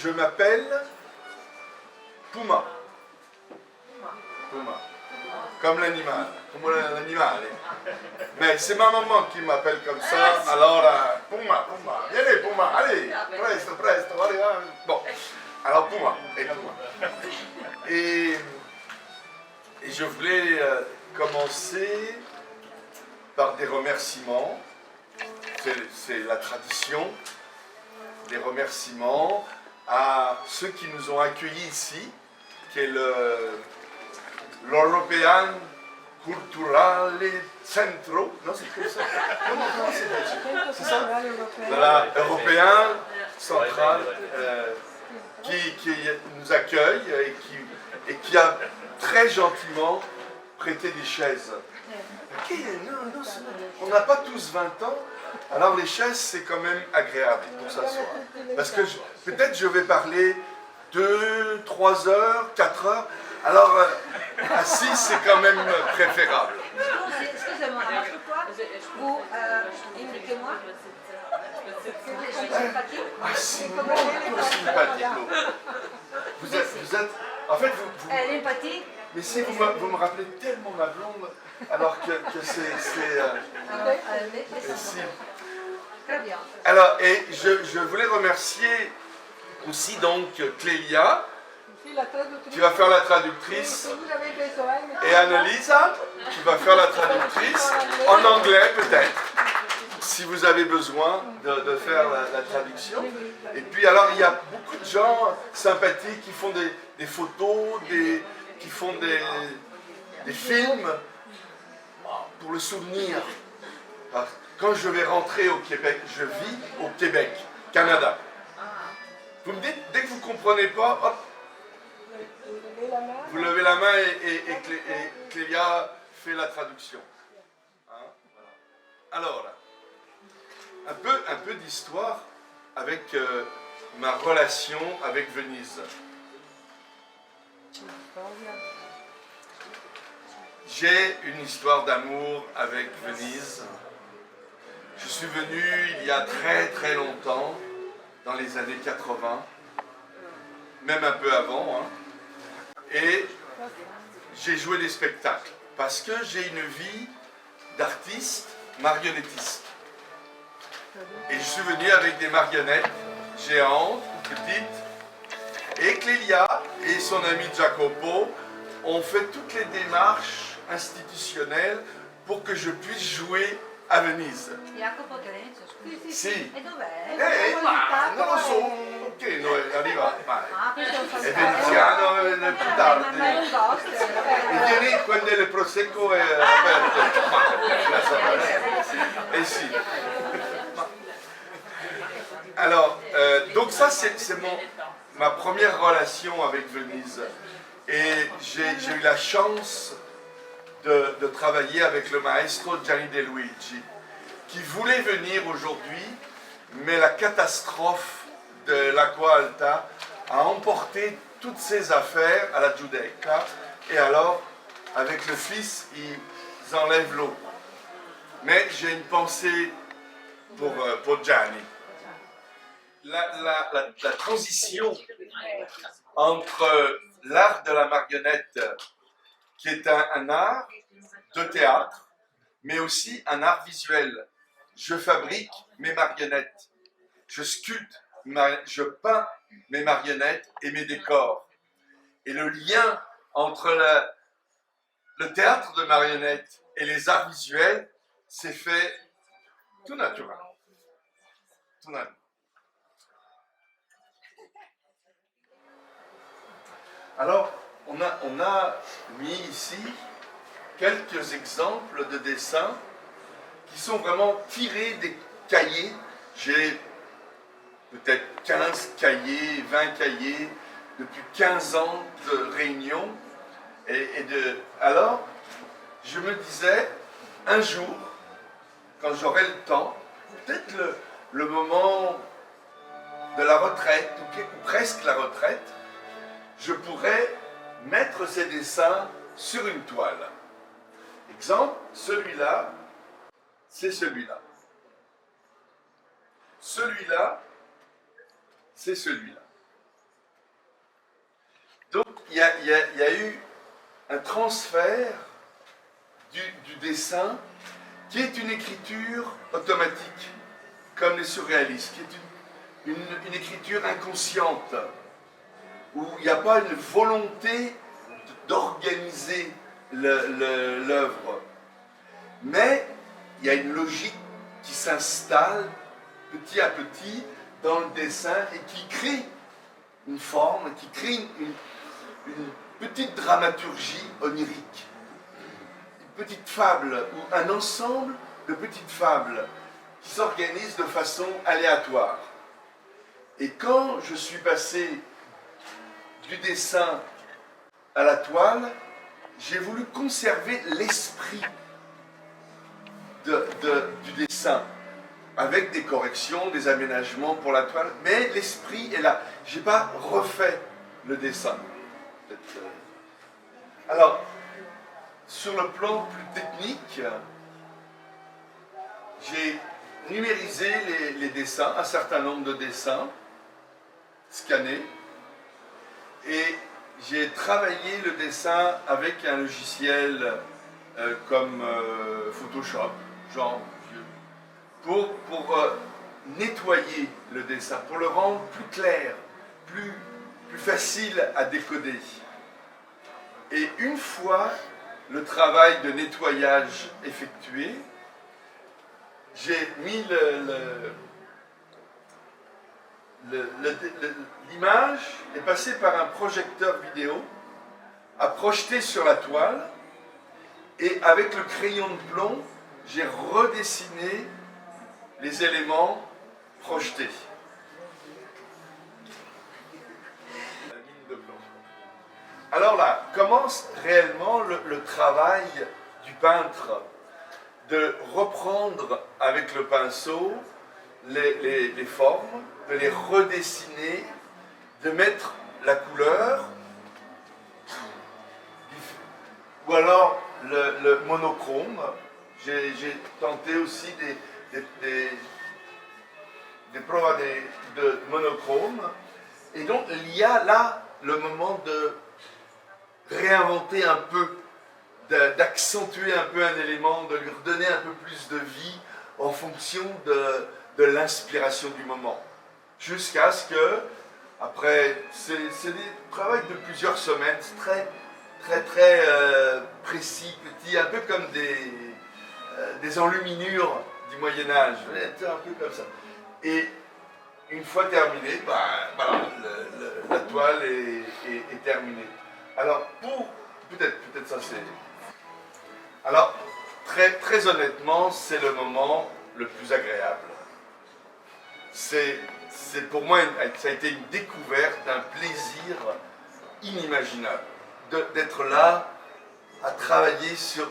je m'appelle Puma. Puma. Comme l'animal. Comme l'animal. Mais c'est ma maman qui m'appelle comme ça. Alors, Puma, Puma. Viens, Puma. Allez, presto, presto. Allez, allez. Bon. Alors, Puma. Et Puma. Et je voulais commencer par des remerciements. C'est la tradition. Des remerciements à ceux qui nous ont accueillis ici, qui est l'European Culturale Centro, non c'est comme ça, comment c'est ça, voilà, Européen Central, qui nous accueille et qui a très gentiment prêté des chaises. Ok, non, on n'a pas tous 20 ans. Alors les chaises, c'est quand même agréable pour s'asseoir. Parce que peut-être je vais parler 2, 3 heures, 4 heures. Alors assis, c'est quand même préférable. Excusez-moi, vous invitez-moi. Ah, c'est sympathique. Vous êtes, en fait, L'empathie. mais si vous me rappelez tellement ma blonde, alors que c'est si. Très bien. Alors, et je voulais remercier aussi donc Clélia, qui va faire la traductrice, et Annelisa, qui va faire la traductrice, en anglais peut-être, si vous avez besoin de faire la traduction. Et puis alors, il y a beaucoup de gens sympathiques qui font des photos, qui font des films pour le souvenir. Quand je vais rentrer au Québec, je vis au Québec, Canada. Vous me dites, dès que vous ne comprenez pas, hop, vous levez la main et Clélia fait la traduction. Hein, voilà. Alors, un peu d'histoire avec ma relation avec Venise. J'ai une histoire d'amour avec Venise. Je suis venu il y a très très longtemps, dans les années 80, même un peu avant, hein, et j'ai joué des spectacles parce que j'ai une vie d'artiste marionnettiste. Et je suis venu avec des marionnettes géantes, petites, et Clélia et son ami Jacopo ont fait toutes les démarches institutionnelles pour que je puisse jouer a Venise. Jacopo Terenzo, scusi. Sì. E dov'è? Non lo so, che noi arriva, Ah, questo è un è veneziano, è più tardi. Ma è un posto. E vieni quando il prosecco è aperto. Eh sì. Alors, donc ça c'est ma première relation avec Venise. Et j'ai eu la chance de travailler avec le maestro Gianni De Luigi, qui voulait venir aujourd'hui, mais la catastrophe de l'Acqua Alta a emporté toutes ses affaires à la Giudecca, et alors, avec le fils, ils enlèvent l'eau. Mais j'ai une pensée pour Gianni. La transition entre l'art de la marionnette, qui est un art de théâtre, mais aussi un art visuel. Je fabrique mes marionnettes, je sculpte, je peins mes marionnettes et mes décors. Et le lien entre le théâtre de marionnettes et les arts visuels s'est fait tout naturel. Tout naturel. Alors, on a mis ici quelques exemples de dessins qui sont vraiment tirés des cahiers. J'ai peut-être 15 cahiers, 20 cahiers, depuis 15 ans de réunions. Alors, je me disais, un jour, quand j'aurai le temps, peut-être le moment de la retraite, ou presque la retraite, je pourrais mettre ces dessins sur une toile. Exemple, celui-là, c'est celui-là. Celui-là, c'est celui-là. Donc il y a eu un transfert du dessin qui est une écriture automatique, comme les surréalistes, qui est une écriture inconsciente, où il n'y a pas une volonté d'organiser l'œuvre, mais il y a une logique qui s'installe petit à petit dans le dessin et qui crée une forme, qui crée une petite dramaturgie onirique, une petite fable ou un ensemble de petites fables qui s'organisent de façon aléatoire. Et quand je suis passé du dessin à la toile, j'ai voulu conserver l'esprit du dessin, avec des corrections, des aménagements pour la toile, mais l'esprit est là. Je n'ai pas refait le dessin. Alors, sur le plan plus technique, j'ai numérisé les dessins, un certain nombre de dessins, scannés, et j'ai travaillé le dessin avec un logiciel comme Photoshop, genre pour nettoyer le dessin, pour le rendre plus clair, plus facile à décoder. Et une fois le travail de nettoyage effectué, j'ai mis l'image est passée par un projecteur vidéo à projeter sur la toile, et avec le crayon de plomb, j'ai redessiné les éléments projetés. La mine de plomb. Alors là, commence réellement le travail du peintre, de reprendre avec le pinceau les formes, de les redessiner, de mettre la couleur, ou alors le monochrome. J'ai tenté aussi des provas de monochrome. Et donc il y a là le moment de réinventer un peu, d'accentuer un peu un élément, de lui redonner un peu plus de vie en fonction de l'inspiration du moment. Jusqu'à ce que, après, c'est des travaux de plusieurs semaines, très précis, petits, un peu comme des enluminures du Moyen-Âge, un peu comme ça. Et une fois terminé, voilà, la toile est terminée. Alors, peut-être ça c'est... Alors, très honnêtement, c'est le moment le plus agréable. C'est pour moi, ça a été une découverte, un plaisir inimaginable d'être là, à travailler sur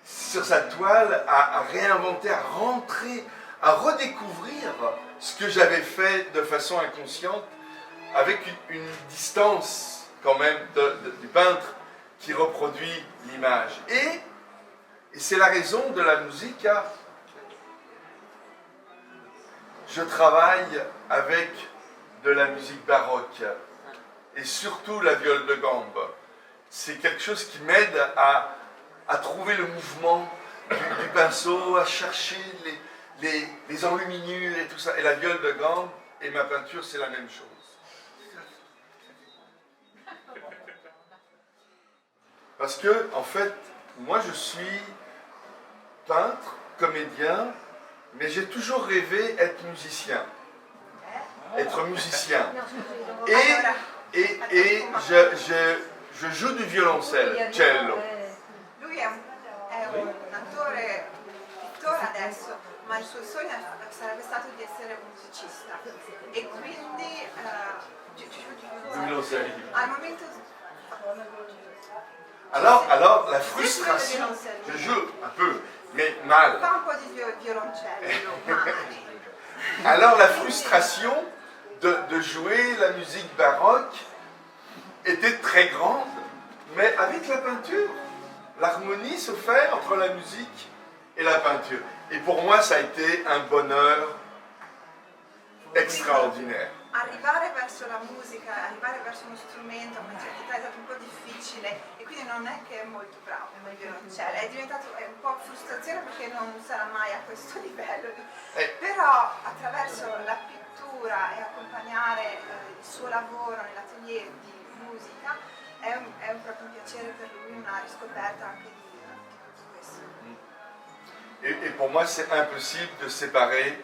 sa toile, à réinventer, à rentrer, à redécouvrir ce que j'avais fait de façon inconsciente, avec une distance quand même du peintre qui reproduit l'image. Et c'est la raison de la musique. Je travaille avec de la musique baroque et surtout la viole de gambe. C'est quelque chose qui m'aide à trouver le mouvement du pinceau, à chercher les enluminures et tout ça. Et la viole de gambe et ma peinture, c'est la même chose. Parce que, en fait, moi je suis peintre, comédien, mais j'ai toujours rêvé être musicien. Être musicien. Et je joue du violoncelle, cello. Lui è un attore, pittore adesso, ma il suo sogno sarebbe stato di essere un musicista. E quindi al momento... Alors, la frustration, je joue un peu, mais mal. Fa un po' di violoncello, male. Alors la frustration de jouer la musique baroque était très grande, mais avec la peinture, l'harmonie se fait entre la musique et la peinture. Et pour moi, ça a été un bonheur extraordinaire. arrivare verso la musica, arrivare verso uno strumento a una certa età è stato un po' difficile e quindi non è che è molto bravo nel violoncello, è diventato un po' frustrazione perché non sarà mai a questo livello, però attraverso la pittura e accompagnare il suo lavoro nell'atelier di musica è proprio un piacere per lui, una riscoperta anche di tutto questo. Et pour moi, c'est impossible de séparer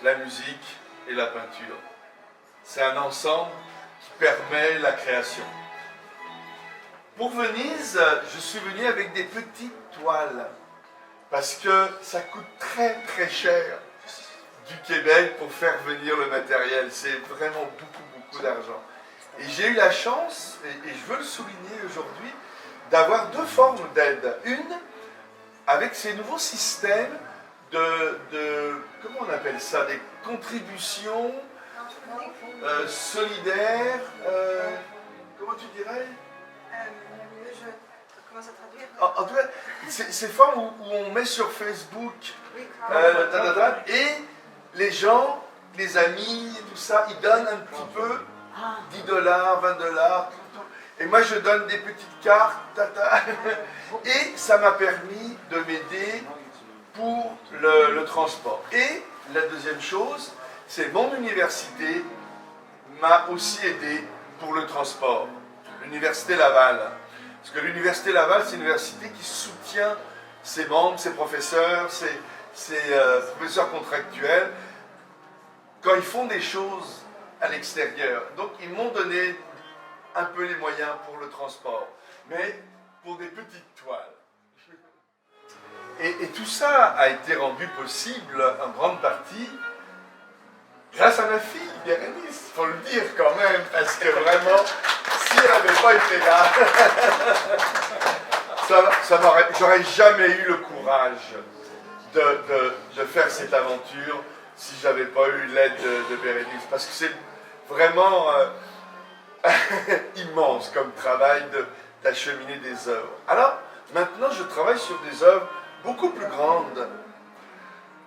la musique et la peinture. C'est un ensemble qui permet la création. Pour Venise, je suis venu avec des petites toiles parce que ça coûte très très cher du Québec pour faire venir le matériel. C'est vraiment beaucoup d'argent. Et j'ai eu la chance, et je veux le souligner aujourd'hui, d'avoir deux formes d'aide. Une, avec ces nouveaux systèmes comment on appelle ça, des contributions solidaires, comment tu dirais? Comment ça traduire? En tout cas, ces formes où on met sur Facebook et les gens, les amis, tout ça, ils donnent un petit peu, $10, $20, tout. Et moi je donne des petites cartes, et ça m'a permis de m'aider pour le transport. Et la deuxième chose, c'est mon université m'a aussi aidé pour le transport. L'université Laval. Parce que l'université Laval, c'est une université qui soutient ses membres, ses professeurs, ses professeurs contractuels, quand ils font des choses à l'extérieur. Donc ils m'ont donné un peu les moyens pour le transport, mais pour des petites toiles. Et tout ça a été rendu possible en grande partie grâce à ma fille, Bérénice, il faut le dire quand même, parce que vraiment, si elle n'avait pas été là, j'aurais jamais eu le courage de faire cette aventure si je n'avais pas eu l'aide de Bérénice, parce que c'est vraiment immense comme travail d'acheminer des œuvres. Alors, maintenant, je travaille sur des œuvres beaucoup plus grandes.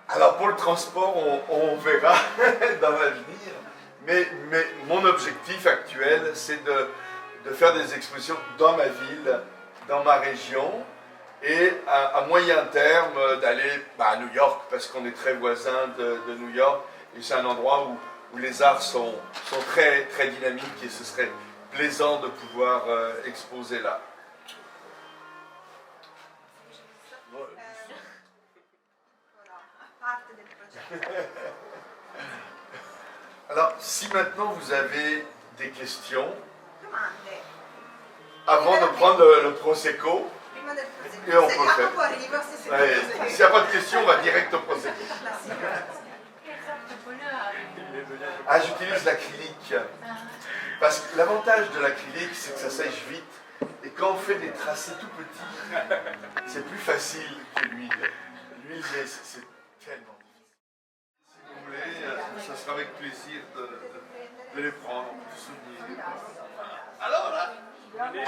Alors, pour le transport, on verra dans l'avenir, mais mon objectif actuel, c'est de faire des expositions dans ma ville, dans ma région, et à moyen terme d'aller à New York, parce qu'on est très voisins de New York, et c'est un endroit où les arts sont très, très dynamiques, et ce serait plaisant de pouvoir exposer là. Alors, si maintenant vous avez des questions, avant de prendre le Prosecco, et on peut le faire. S'il n'y a pas de questions, on va direct au Prosecco. Ah, j'utilise l'acrylique. Parce que l'avantage de l'acrylique, c'est que ça sèche vite. Et quand on fait des tracés tout petits, c'est plus facile que l'huile. L'huile, c'est tellement difficile. Si vous voulez, ça sera avec plaisir de les prendre, de souvenir. Alors là, venez,